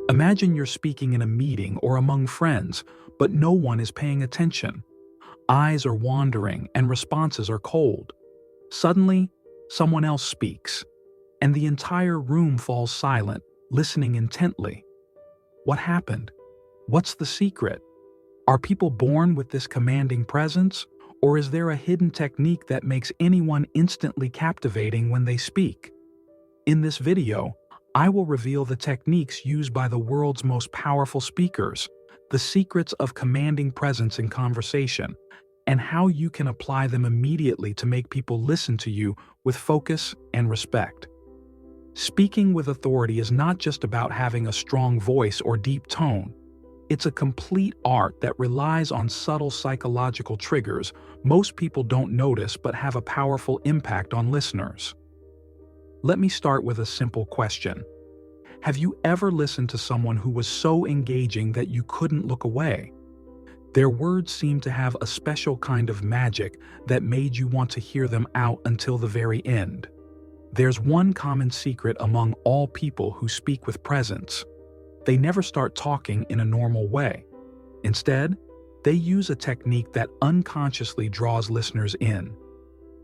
Imagine you're speaking in a meeting or among friends, but no one is paying attention. Eyes are wandering and responses are cold. Suddenly, someone else speaks, and the entire room falls silent, listening intently. What happened? What's the secret? Are people born with this commanding presence, or is there a hidden technique that makes anyone instantly captivating when they speak? In this video, I will reveal the techniques used by the world's most powerful speakers, the secrets of commanding presence in conversation, and how you can apply them immediately to make people listen to you with focus and respect. Speaking with authority is not just about having a strong voice or deep tone. It's a complete art that relies on subtle psychological triggers most people don't notice but have a powerful impact on listeners. Let me start with a simple question. Have you ever listened to someone who was so engaging that you couldn't look away? Their words seemed to have a special kind of magic that made you want to hear them out until the very end. There's one common secret among all people who speak with presence. They never start talking in a normal way. Instead, they use a technique that unconsciously draws listeners in.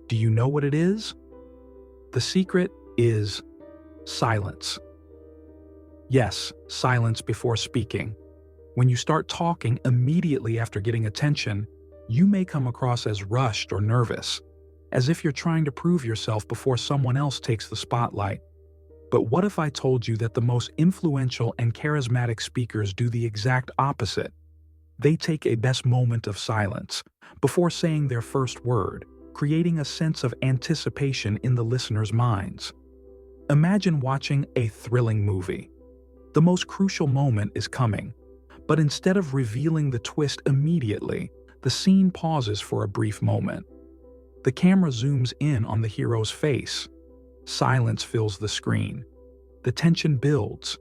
Do you know what it is? The secret is silence. Yes, silence before speaking. When you start talking immediately after getting attention, you may come across as rushed or nervous, as if you're trying to prove yourself before someone else takes the spotlight. But what if I told you that the most influential and charismatic speakers do the exact opposite? They take a best moment of silence before saying their first word, creating a sense of anticipation in the listener's minds. Imagine watching a thrilling movie. The most crucial moment is coming, but instead of revealing the twist immediately, the scene pauses for a brief moment. The camera zooms in on the hero's face. Silence fills the screen. The tension builds.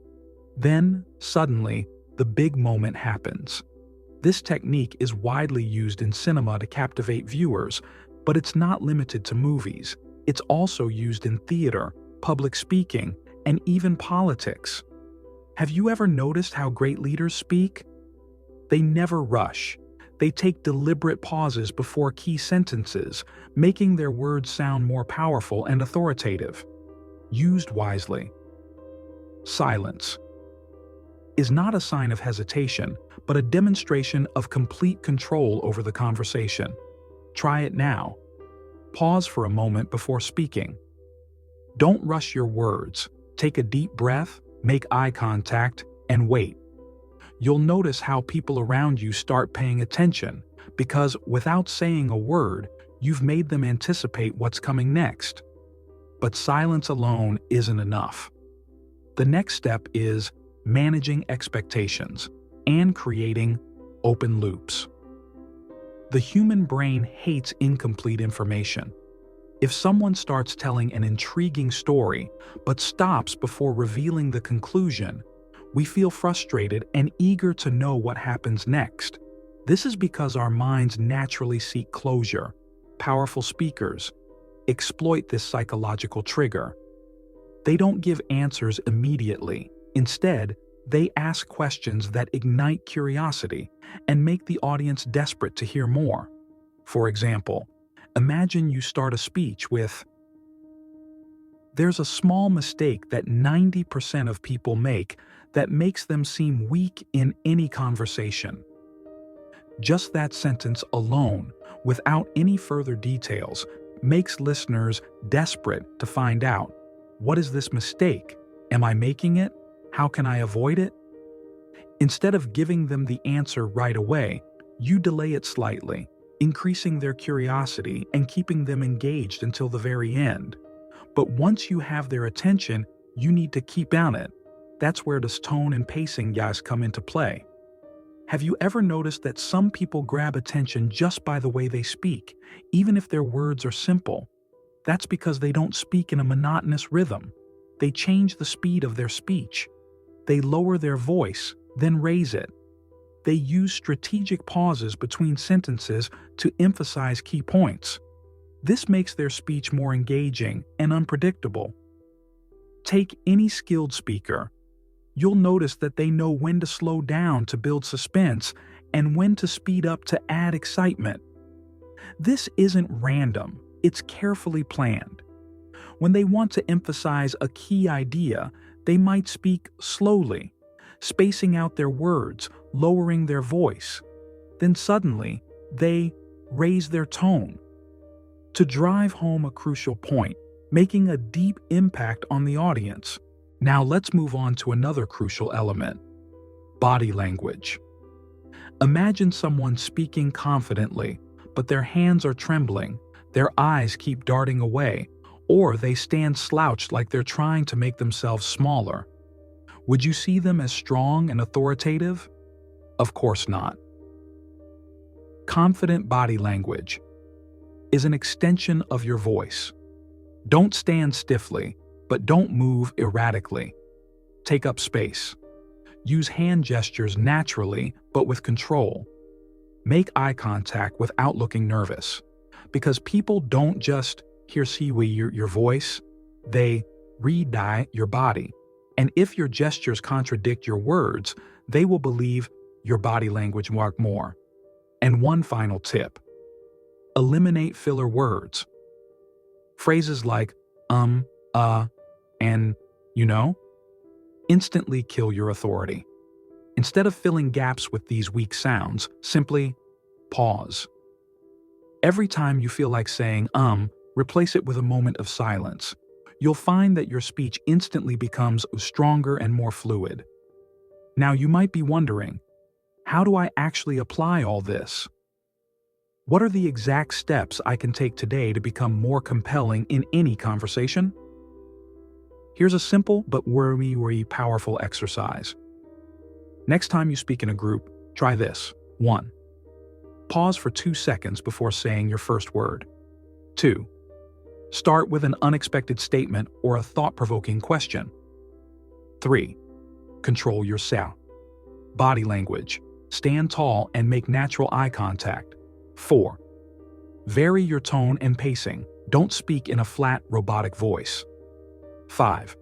Then, suddenly, the big moment happens. This technique is widely used in cinema to captivate viewers, but it's not limited to movies. It's also used in theater, public speaking, and even politics. Have you ever noticed how great leaders speak? They never rush. They take deliberate pauses before key sentences, making their words sound more powerful and authoritative. Used wisely. Silence is not a sign of hesitation, but a demonstration of complete control over the conversation. Try it now. Pause for a moment before speaking. Don't rush your words. Take a deep breath, make eye contact, and wait. You'll notice how people around you start paying attention, because without saying a word, you've made them anticipate what's coming next. But silence alone isn't enough. The next step is managing expectations and creating open loops. The human brain hates incomplete information. If someone starts telling an intriguing story but stops before revealing the conclusion, we feel frustrated and eager to know what happens next. This is because our minds naturally seek closure. Powerful speakers exploit this psychological trigger. They don't give answers immediately. Instead, they ask questions that ignite curiosity and make the audience desperate to hear more. For example, imagine you start a speech with, "There's a small mistake that 90% of people make that makes them seem weak in any conversation." Just that sentence alone, without any further details, makes listeners desperate to find out, what is this mistake? Am I making it? How can I avoid it? Instead of giving them the answer right away, you delay it slightly, increasing their curiosity and keeping them engaged until the very end. But once you have their attention, you need to keep on it. That's where this tone and pacing guys come into play. Have you ever noticed that some people grab attention just by the way they speak, even if their words are simple? That's because they don't speak in a monotonous rhythm. They change the speed of their speech. They lower their voice, then raise it. They use strategic pauses between sentences to emphasize key points. This makes their speech more engaging and unpredictable. Take any skilled speaker. You'll notice that they know when to slow down to build suspense and when to speed up to add excitement. This isn't random, it's carefully planned. When they want to emphasize a key idea, they might speak slowly, spacing out their words, lowering their voice. Then suddenly, they raise their tone to drive home a crucial point, making a deep impact on the audience. Now let's move on to another crucial element: body language. Imagine someone speaking confidently, but their hands are trembling, their eyes keep darting away, or they stand slouched like they're trying to make themselves smaller. Would you see them as strong and authoritative? Of course not. Confident body language is an extension of your voice. Don't stand stiffly, but don't move erratically. Take up space. Use hand gestures naturally, but with control. Make eye contact without looking nervous, because people don't just see your voice, they read your body. And if your gestures contradict your words, they will believe your body language more. And one final tip: eliminate filler words. Phrases like and instantly kill your authority. Instead of filling gaps with these weak sounds, simply pause. Every time you feel like saying replace it with a moment of silence. You'll find that your speech instantly becomes stronger and more fluid. Now you might be wondering, how do I actually apply all this? What are the exact steps I can take today to become more compelling in any conversation? Here's a simple but very powerful exercise. Next time you speak in a group, try this. 1. Pause for 2 seconds before saying your first word. 2. Start with an unexpected statement or a thought-provoking question. 3. Control your sound. Body language. Stand tall and make natural eye contact. 4. Vary your tone and pacing. Don't speak in a flat, robotic voice. 5.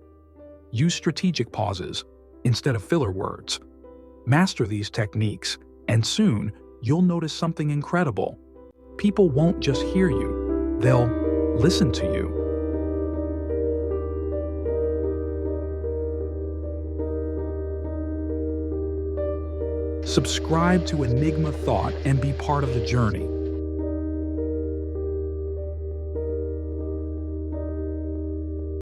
Use strategic pauses instead of filler words. Master these techniques, and soon you'll notice something incredible. People won't just hear you, they'll listen to you. Subscribe to Enigma Thought and be part of the journey.